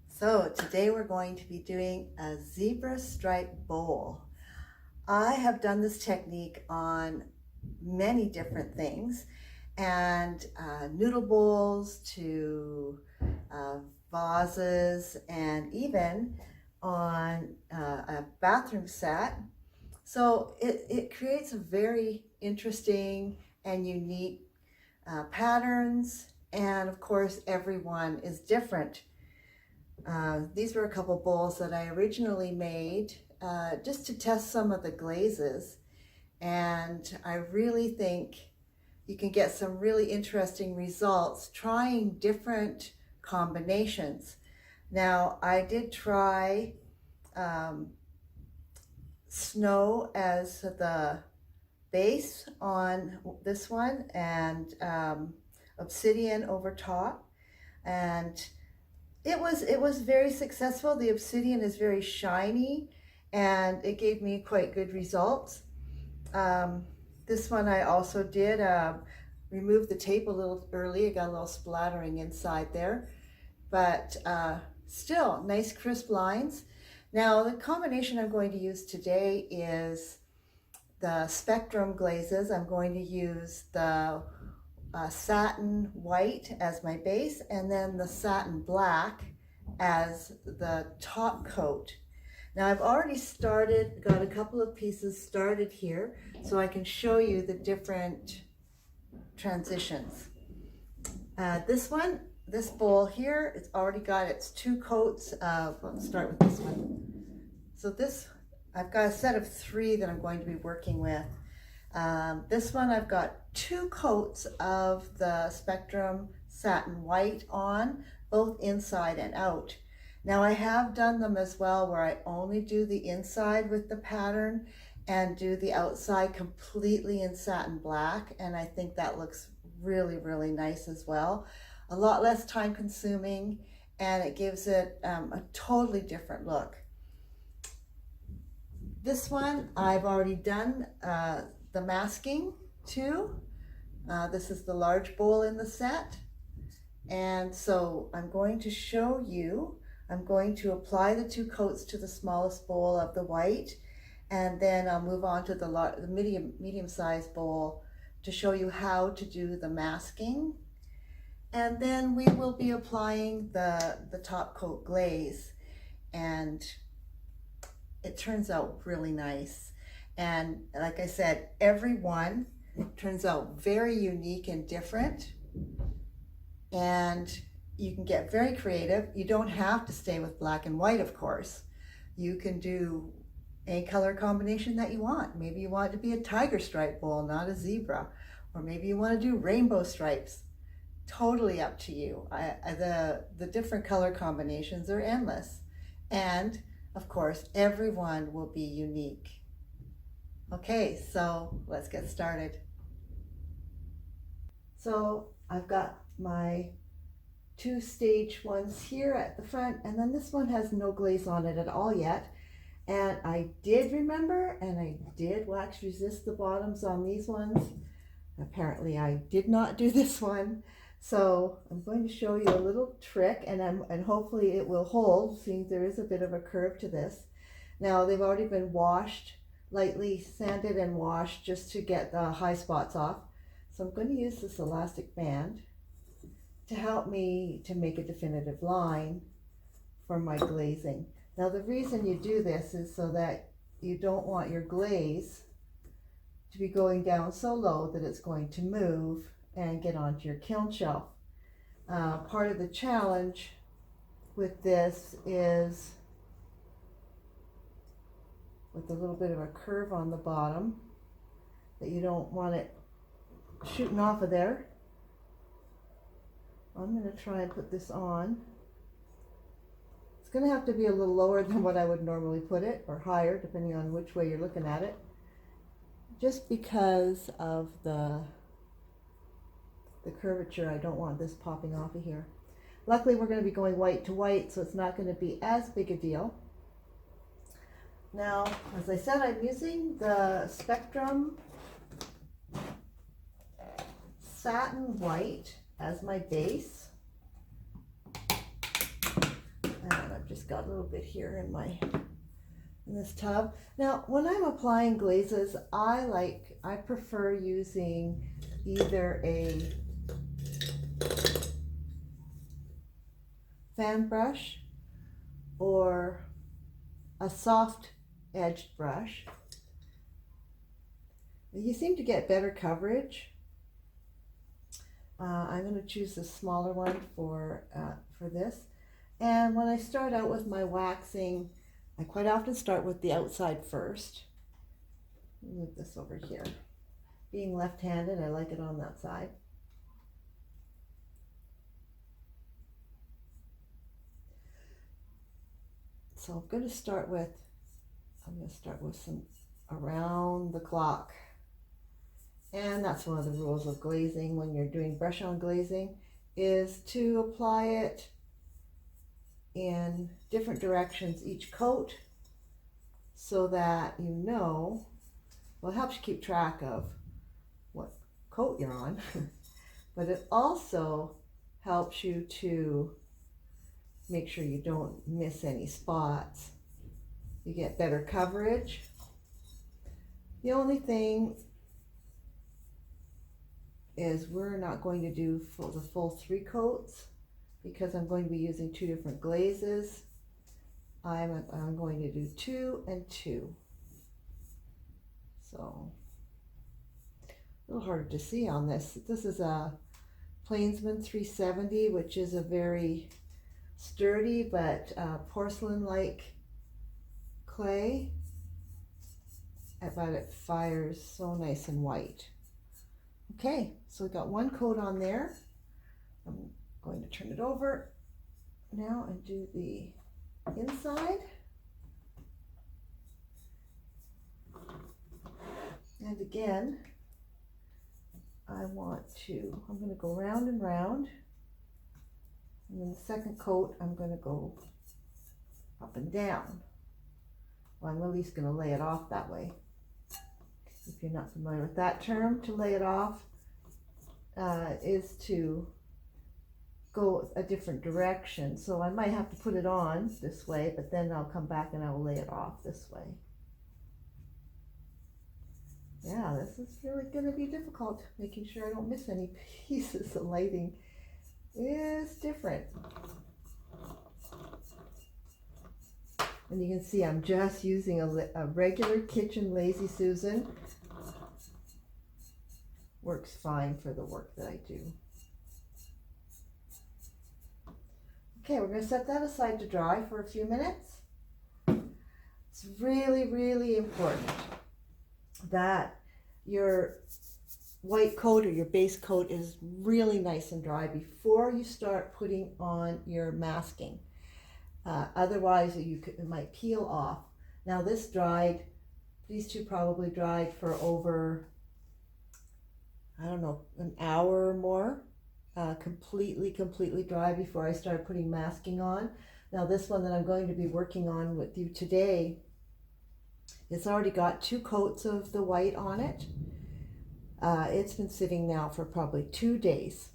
So today we're going to be doing a zebra stripe bowl. I have done this technique on many different things, and noodle bowls to vases, and even on a bathroom set. So it creates a very interesting and unique patterns, and of course everyone is different. These were a couple bowls that I originally made just to test some of the glazes, and I really think you can get some really interesting results trying different combinations. Now, I did try snow as the base on this one, and obsidian over top, and it was very successful. The obsidian is very shiny, and it gave me quite good results. This one I also did remove the tape a little early. I got a little splattering inside there, but still nice crisp lines. Now the combination I'm going to use today is the Spectrum glazes. I'm going to use the satin white as my base, and then the satin black as the top coat. Now I've already got a couple of pieces started here, so I can show you the different transitions. This bowl here, it's already got its two coats of, let's start with this one. So I've got a set of 3 that I'm going to be working with. This one I've got 2 coats of the Spectrum satin white on, both inside and out. Now I have done them as well where I only do the inside with the pattern and do the outside completely in satin black, and I think that looks really, really nice as well. A lot less time consuming, and it gives it a totally different look. This one I've already done the masking too. This is the large bowl in the set, and so I'm going to show you. I'm going to apply the 2 coats to the smallest bowl of the white, and then I'll move on to the medium-sized bowl to show you how to do the masking, and then we will be applying the top coat glaze, and it turns out really nice. And like I said, every one turns out very unique and different, and you can get very creative. You don't have to stay with black and white, of course. You can do any color combination that you want. Maybe you want it to be a tiger stripe bowl, not a zebra, or maybe you want to do rainbow stripes. Totally up to you. The different color combinations are endless, and of course everyone will be unique. Okay, so let's get started. So I've got my 2 stage ones here at the front, and then this one has no glaze on it at all yet. And I did remember, and I did wax resist the bottoms on these ones. Apparently I did not do this one. So I'm going to show you a little trick, and hopefully it will hold, seeing there is a bit of a curve to this. Now they've already been washed, lightly sanded and washed just to get the high spots off. So I'm going to use this elastic band to help me to make a definitive line for my glazing. Now the reason you do this is so that you don't want your glaze to be going down so low that it's going to move and get onto your kiln shelf. Part of the challenge with this is with a little bit of a curve on the bottom, that you don't want it shooting off of there. I'm going to try and put this on. It's going to have to be a little lower than what I would normally put it, or higher, depending on which way you're looking at it, just because of the curvature. I don't want this popping off of here. Luckily, we're going to be going white to white, so it's not going to be as big a deal. Now, as I said, I'm using the Spectrum Satin White as my base. And I've just got a little bit here in this tub. Now, when I'm applying glazes, I prefer using either a fan brush or a soft edged brush. You seem to get better coverage. I'm going to choose the smaller one for this. And when I start out with my waxing, I quite often start with the outside first. Move this over here. Being left-handed, I like it on that side. So I'm going to start with some around the clock. And that's one of the rules of glazing when you're doing brush on glazing, is to apply it in different directions each coat, so that you know, well, it helps you keep track of what coat you're on, but it also helps you to make sure you don't miss any spots. You get better coverage. The only thing is we're not going to do the full 3 coats because I'm going to be using 2 different glazes. I'm going to do 2 and 2. So a little hard to see on this. This is a Plainsman 370, which is a very sturdy but porcelain-like clay, but it fires so nice and white. Okay, so we've got 1 coat on there. I'm going to turn it over now and do the inside. And again, I'm going to go round and round. And then the second coat, I'm going to go up and down. Well, I'm at least going to lay it off that way. If you're not familiar with that term, to lay it off is to go a different direction. So I might have to put it on this way, but then I'll come back and I will lay it off this way. Yeah, this is really going to be difficult, making sure I don't miss any pieces. The lighting is different. And you can see I'm just using a regular kitchen Lazy Susan. Works fine for the work that I do. Okay, we're going to set that aside to dry for a few minutes. It's really, really important that your white coat or your base coat is really nice and dry before you start putting on your masking. Otherwise, it might peel off. Now this dried, these 2 probably dried for over, I don't know, an hour or more. Completely dry before I start putting masking on. Now this one that I'm going to be working on with you today, it's already got 2 coats of the white on it. It's been sitting now for probably 2 days.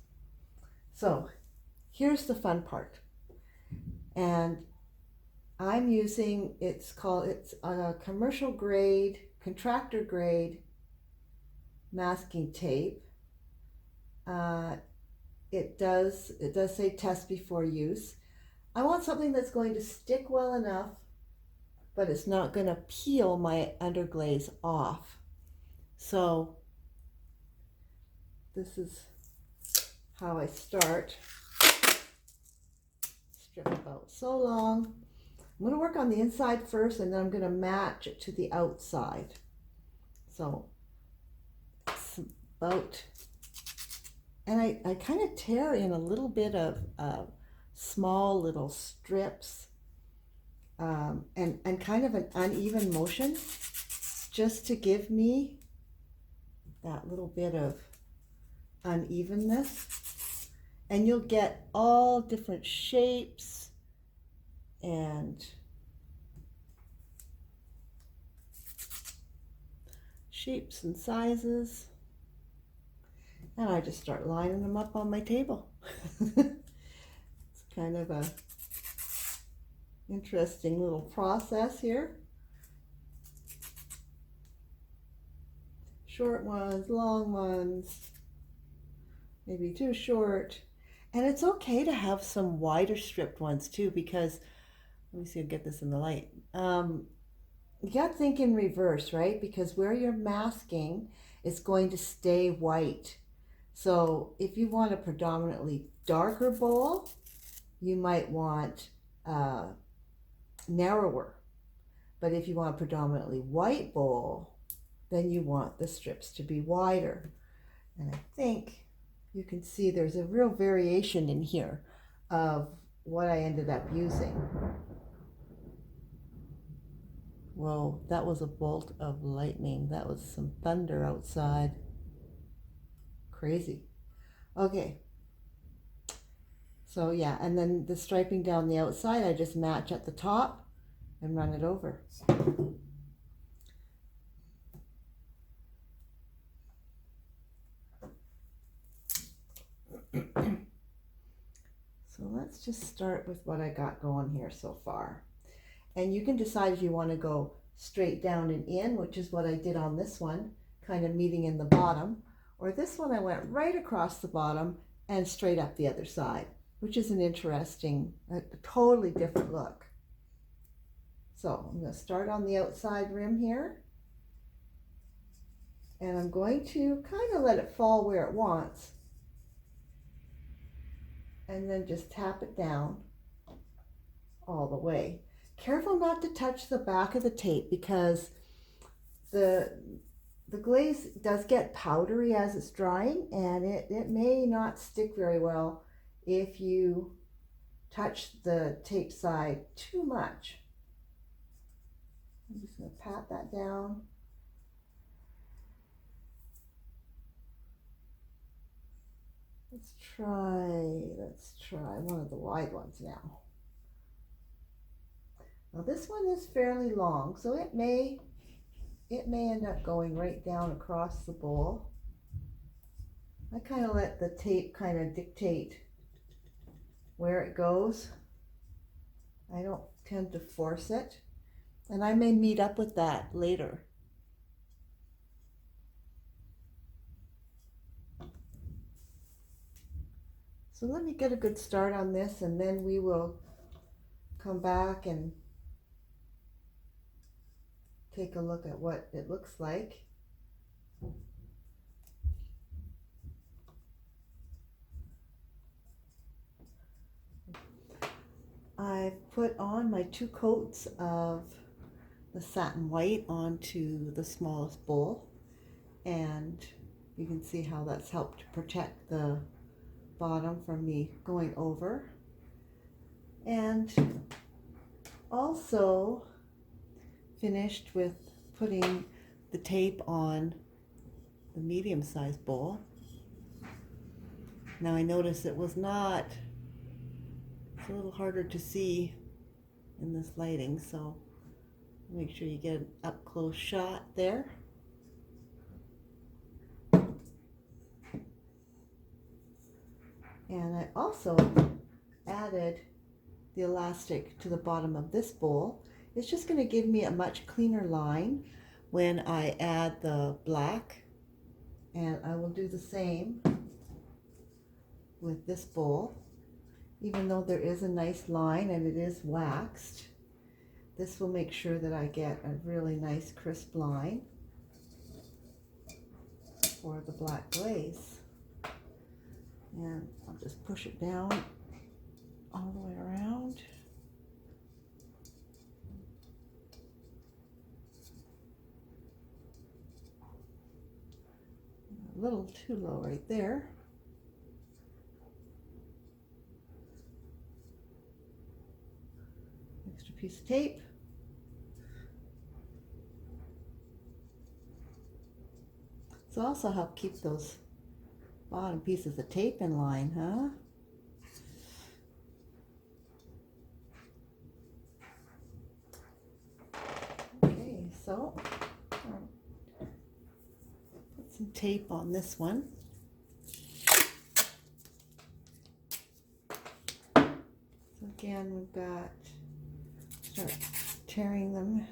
So here's the fun part. And I'm using, it's a commercial grade, contractor grade masking tape. It does say test before use. I want something that's going to stick well enough, but it's not going to peel my underglaze off. So this is how I start. Strip about so long. I'm going to work on the inside first, and then I'm going to match it to the outside. So it's about, and I kind of tear in a little bit of small little strips and kind of an uneven motion, just to give me that little bit of unevenness. And you'll get all different shapes and sizes. And I just start lining them up on my table. It's kind of a interesting little process here. Short ones, long ones, maybe too short. And it's okay to have some wider stripped ones too, because, let me see, I'll get this in the light. You got to think in reverse, right? Because where you're masking, it's going to stay white. So if you want a predominantly darker bowl, you might want narrower. But if you want a predominantly white bowl, then you want the strips to be wider. And I think you can see there's a real variation in here of what I ended up using. Whoa, that was a bolt of lightning. That was some thunder outside. Crazy. Okay. So yeah, and then the striping down the outside, I just match at the top and run it over. So let's just start with what I got going here so far. And you can decide if you want to go straight down and in, which is what I did on this one, kind of meeting in the bottom. Or this one I went right across the bottom and straight up the other side, which is an interesting, a totally different look. So I'm going to start on the outside rim here. And I'm going to kind of let it fall where it wants. And then just tap it down all the way. Careful not to touch the back of the tape, because the glaze does get powdery as it's drying, and it may not stick very well if you touch the tape side too much. I'm just going to pat that down. Let's try one of the wide ones now. Now this one is fairly long, so it may end up going right down across the bowl. I kind of let the tape kind of dictate where it goes. I don't tend to force it, and I may meet up with that later. So let me get a good start on this, and then we will come back and take a look at what it looks like. I've put on my 2 coats of the satin white onto the smallest bowl, and you can see how that's helped to protect the bottom from me going over. And also finished with putting the tape on the medium-sized bowl. Now I noticed it was not, it's a little harder to see in this lighting, so make sure you get an up-close shot there. And I also added the elastic to the bottom of this bowl. It's just going to give me a much cleaner line when I add the black, and I will do the same with this bowl. Even though there is a nice line and it is waxed, this will make sure that I get a really nice crisp line for the black glaze. And I'll just push it down all the way around. A little too low right there. Extra piece of tape. This will also help keep those bottom pieces of tape in line, huh? so. Put some tape on this one. So again, we've got, start tearing them,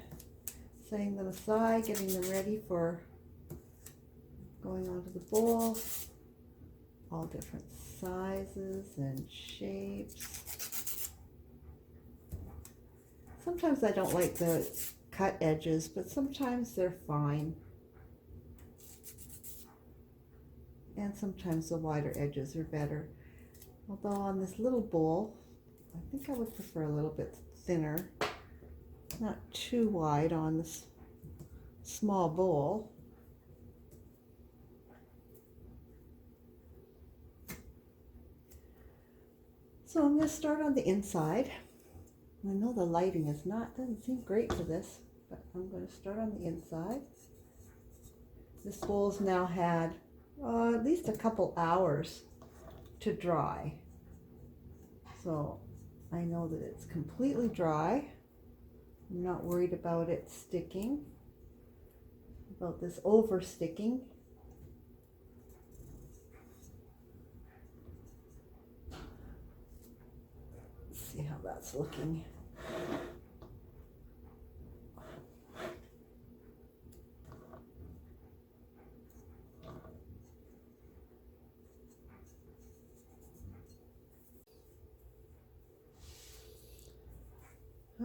setting them aside, getting them ready for going onto the bowl. All different sizes and shapes. Sometimes I don't like the cut edges, but sometimes they're fine. And sometimes the wider edges are better. Although on this little bowl, I think I would prefer a little bit thinner, not too wide on this small bowl. So I'm going to start on the inside. I know the lighting doesn't seem great for this, but I'm going to start on the inside. This bowl's now had at least a couple hours to dry. So I know that it's completely dry. I'm not worried about it sticking, about this over sticking. Let's see how that's looking.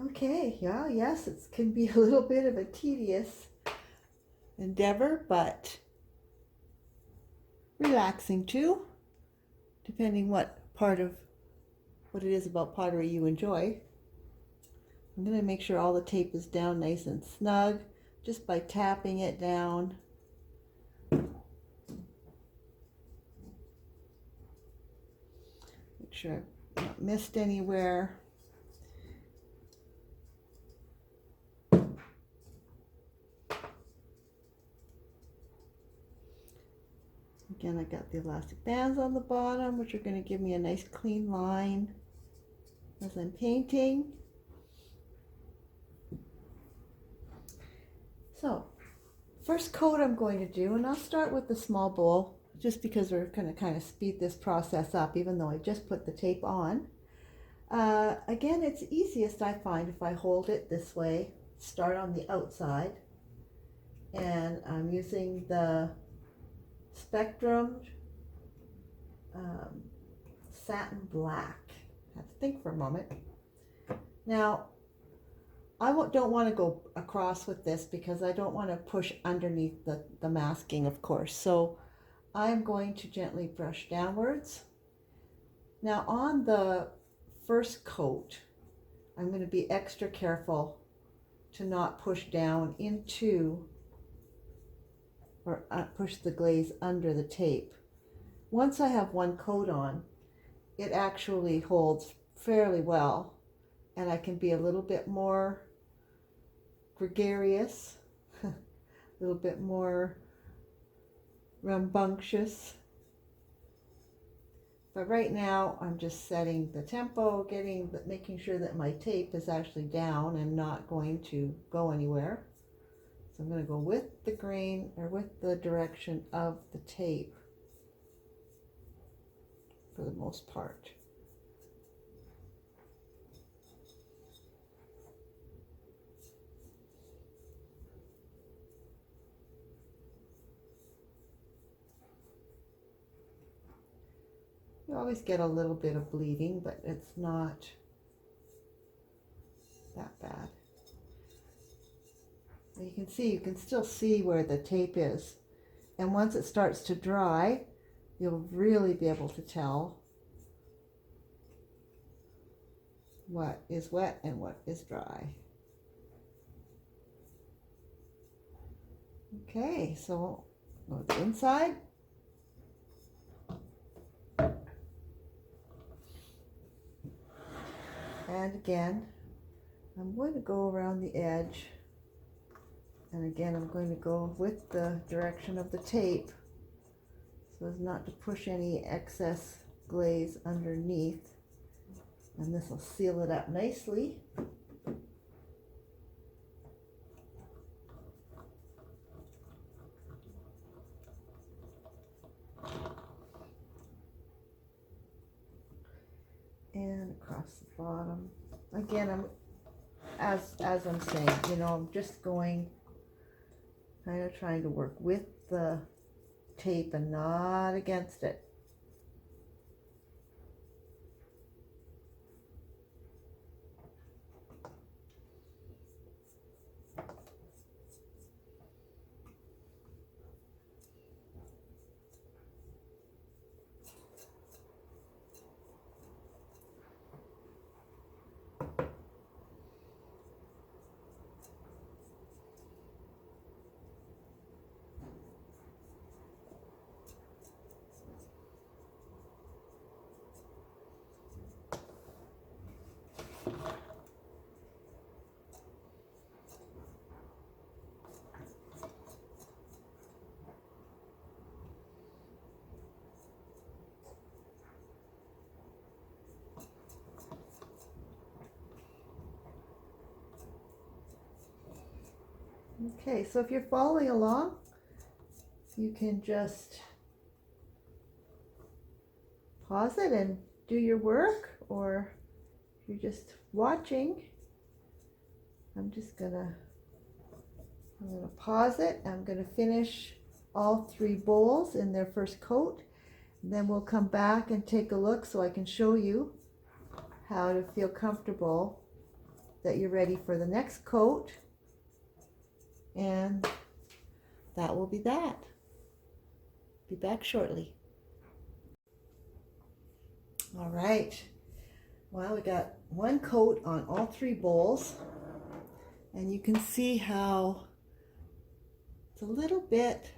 Okay, yeah, yes, it can be a little bit of a tedious endeavor, but relaxing too, depending what it is about pottery you enjoy. I'm going to make sure all the tape is down nice and snug just by tapping it down. Make sure I've not missed anywhere. Again, I got the elastic bands on the bottom, which are going to give me a nice clean line as I'm painting. So, first coat I'm going to do, and I'll start with the small bowl, just because we're going to kind of speed this process up, even though I just put the tape on. Again, it's easiest, I find, if I hold it this way, start on the outside, and I'm using the Spectrum Satin Black. I have to think for a moment. Now, I don't want to go across with this because I don't want to push underneath the masking, of course. So I'm going to gently brush downwards. Now on the first coat, I'm going to be extra careful to not push down into or push the glaze under the tape. Once I have one coat on, it actually holds fairly well, and I can be a little bit more gregarious, a little bit more rambunctious. But right now I'm just setting the tempo, making sure that my tape is actually down and not going to go anywhere. So I'm going to go with the grain, or with the direction of the tape for the most part. You always get a little bit of bleeding, but it's not that bad. You can still see where the tape is. And once it starts to dry, you'll really be able to tell what is wet and what is dry. Okay, so go to the inside. And again, I'm going to go around the edge. And again, I'm going to go with the direction of the tape so as not to push any excess glaze underneath. And this will seal it up nicely. across the bottom. Again, I'm as I'm saying, you know, I'm just going, kind of trying to work with the tape and not against it. Okay, so if you're following along, you can just pause it and do your work, or if you're just watching, I'm gonna pause it. I'm gonna finish all 3 bowls in their first coat, and then we'll come back and take a look so I can show you how to feel comfortable that you're ready for the next coat. And that will be that. Be back shortly. All right. Well, we got 1 coat on all 3 bowls, and you can see how it's a little bit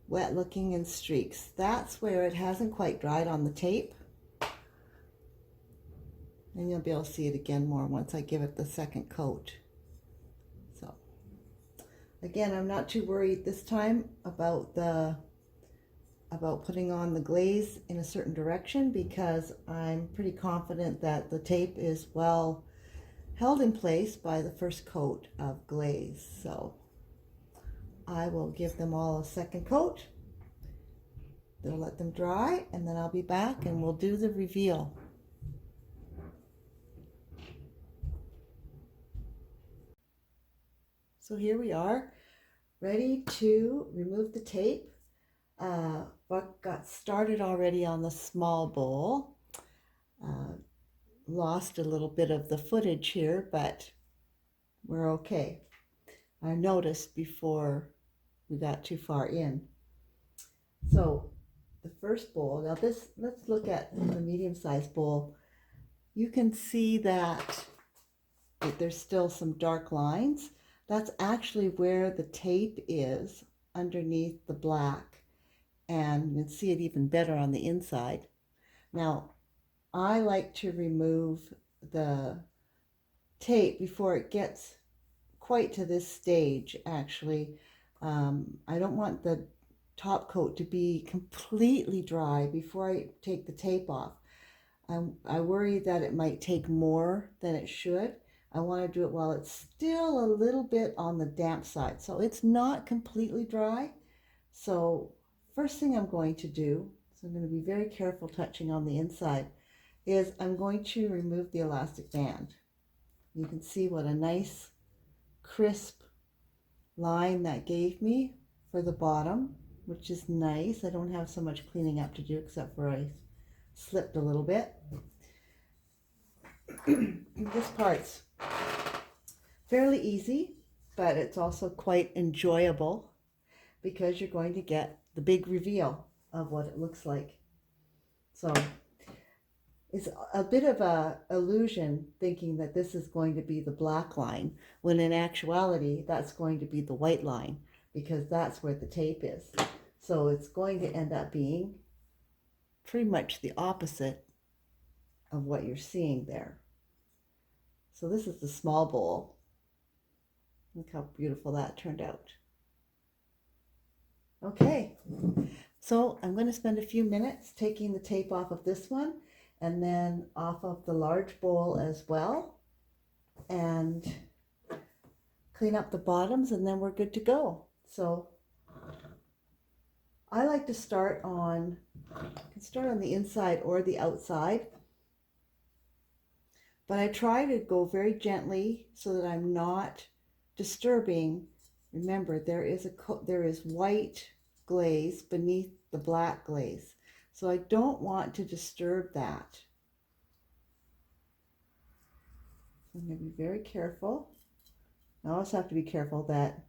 wet looking in streaks. That's where it hasn't quite dried on the tape. And you'll be able to see it again more once I give it the second coat. So again, I'm not too worried this time about putting on the glaze in a certain direction, because I'm pretty confident that the tape is well held in place by the first coat of glaze. So I will give them all a second coat. They'll let them dry, and then I'll be back and we'll do the reveal. So here we are, ready to remove the tape. What got started already on the small bowl. Lost a little bit of the footage here, but we're okay. I noticed before we got too far in. So the first bowl, now this, let's look at the medium-sized bowl. You can see that there's still some dark lines. That's actually where the tape is underneath the black, and you can see it even better on the inside. Now, I like to remove the tape before it gets quite to this stage, actually. I don't want the top coat to be completely dry before I take the tape off. I worry that it might take more than it should. I want to do it while it's still a little bit on the damp side, so it's not completely dry. So first thing I'm going to do, so I'm going to be very careful touching on the inside, is I'm going to remove the elastic band. You can see what a nice crisp line that gave me for the bottom, which is nice. I don't have so much cleaning up to do, except for I slipped a little bit. This part's fairly easy, but it's also quite enjoyable because you're going to get the big reveal of what it looks like. So it's a bit of a illusion thinking that this is going to be the black line, when in actuality that's going to be the white line, because that's where the tape is. So it's going to end up being pretty much the opposite of what you're seeing there. So this is the small bowl. Look how beautiful that turned out. Okay, so I'm going to spend a few minutes taking the tape off of this one, and then off of the large bowl as well, and clean up the bottoms, and then we're good to go. So I like to start on, you can start on the inside or the outside. But I try to go very gently so that I'm not disturbing. Remember, there is white glaze beneath the black glaze. So I don't want to disturb that. So I'm going to be very careful. I also have to be careful that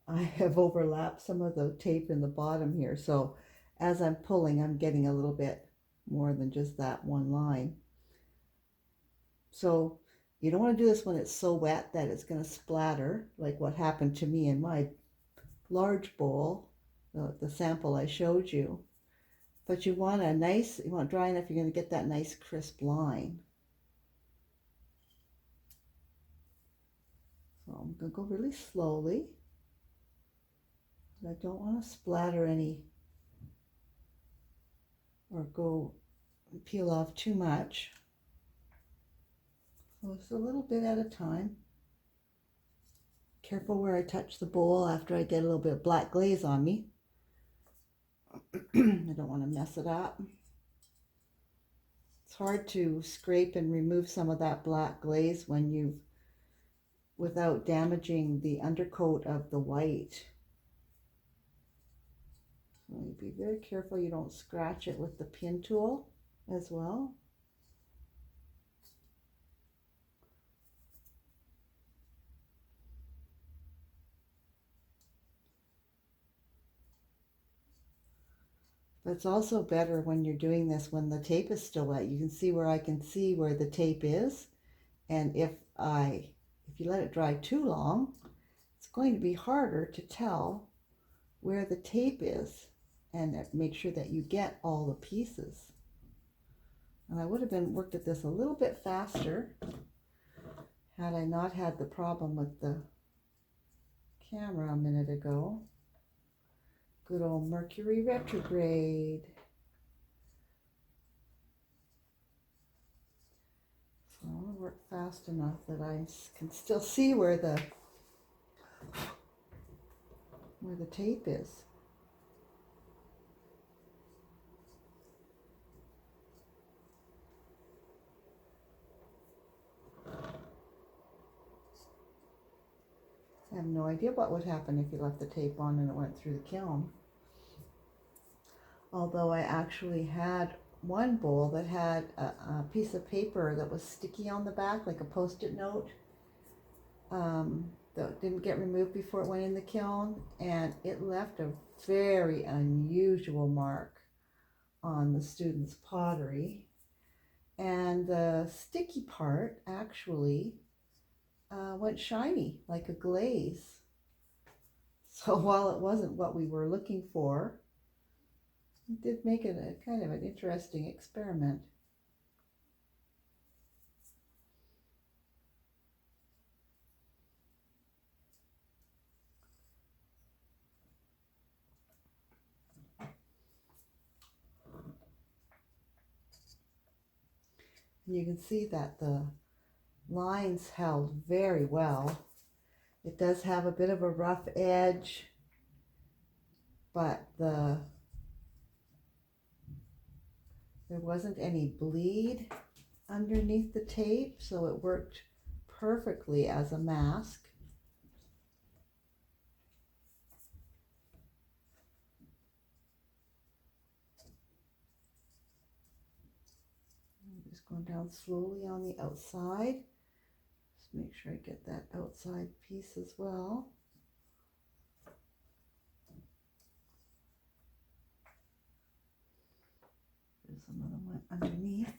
I have overlapped some of the tape in the bottom here. So as I'm pulling, I'm getting a little bit more than just that one line. So you don't want to do this when it's so wet that it's going to splatter, like what happened to me in my large bowl, the sample I showed you. But you want dry enough, you're going to get that nice crisp line. So I'm going to go really slowly. I don't want to splatter any or peel off too much. So it's a little bit at a time. Careful where I touch the bowl after I get a little bit of black glaze on me. I don't want to mess it up. It's hard to scrape and remove some of that black glaze without damaging the undercoat of the white. So you be very careful you don't scratch it with the pin tool as well. But it's also better when you're doing this when the tape is still wet. You can see where I can see where the tape is, and if you let it dry too long, it's going to be harder to tell where the tape is and make sure that you get all the pieces. And I would have worked at this a little bit faster had I not had the problem with the camera a minute ago. Good old Mercury retrograde. So I want to work fast enough that I can still see where the tape is. I have no idea what would happen if you left the tape on and it went through the kiln. Although I actually had one bowl that had a piece of paper that was sticky on the back, like a post-it note, that didn't get removed before it went in the kiln, and it left a very unusual mark on the student's pottery. And the sticky part actually went shiny, like a glaze. So while it wasn't what we were looking for, it did make it a kind of an interesting experiment. You can see that the lines held very well. It does have a bit of a rough edge, but there wasn't any bleed underneath the tape, so it worked perfectly as a mask. I'm just going down slowly on the outside. Just make sure I get that outside piece as well. There's another one underneath.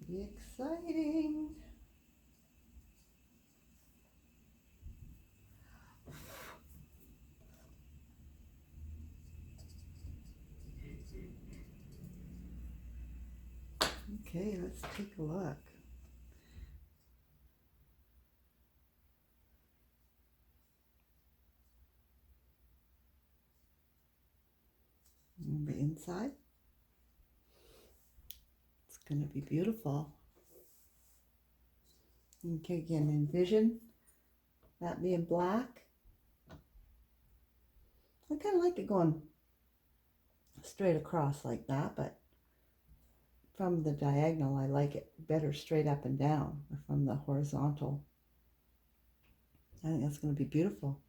Pretty exciting. Okay, let's take a look. on the inside. It's going to be beautiful. You can envision that being black. I kind of like it going straight across like that, but from the diagonal I like it better straight up and down, or from the horizontal. I think that's going to be beautiful.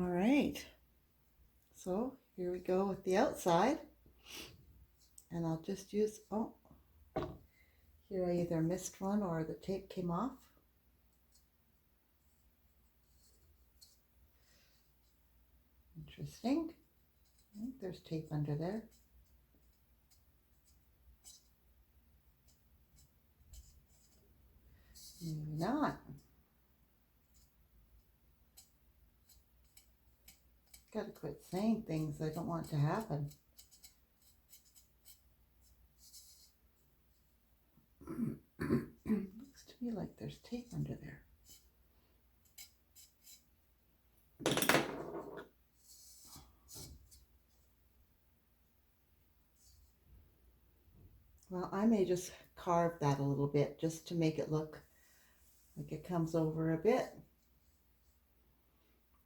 All right, so here we go with the outside, and I'll just use, oh, here I either missed one or the tape came off. Interesting. I think there's tape under there. Maybe not. Gotta quit saying things I don't want to happen. Looks to me like there's tape under there. Well, I may just carve that a little bit just to make it look like it comes over a bit.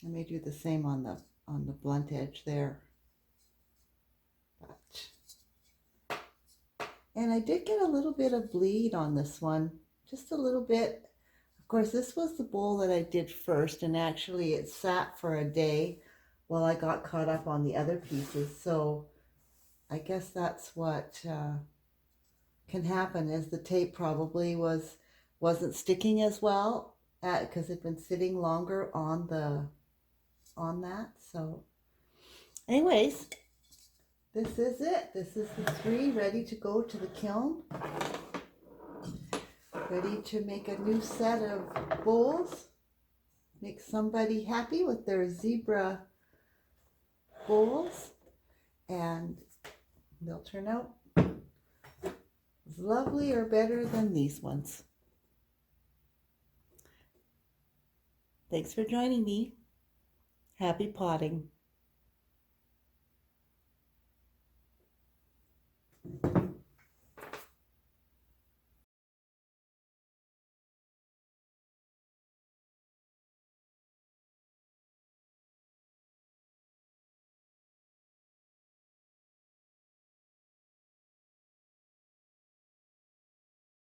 I may do the same on the blunt edge there. And I did get a little bit of bleed on this one, just a little bit. Of course, this was the bowl that I did first, and actually it sat for a day while I got caught up on the other pieces. So I guess that's what can happen, is the tape probably wasn't sticking as well because it'd been sitting longer on that. So anyways, this is it. This is the 3 ready to go to the kiln, ready to make a new set of bowls, make somebody happy with their zebra bowls, and they'll turn out as lovely or better than these ones. Thanks for joining me. Happy potting.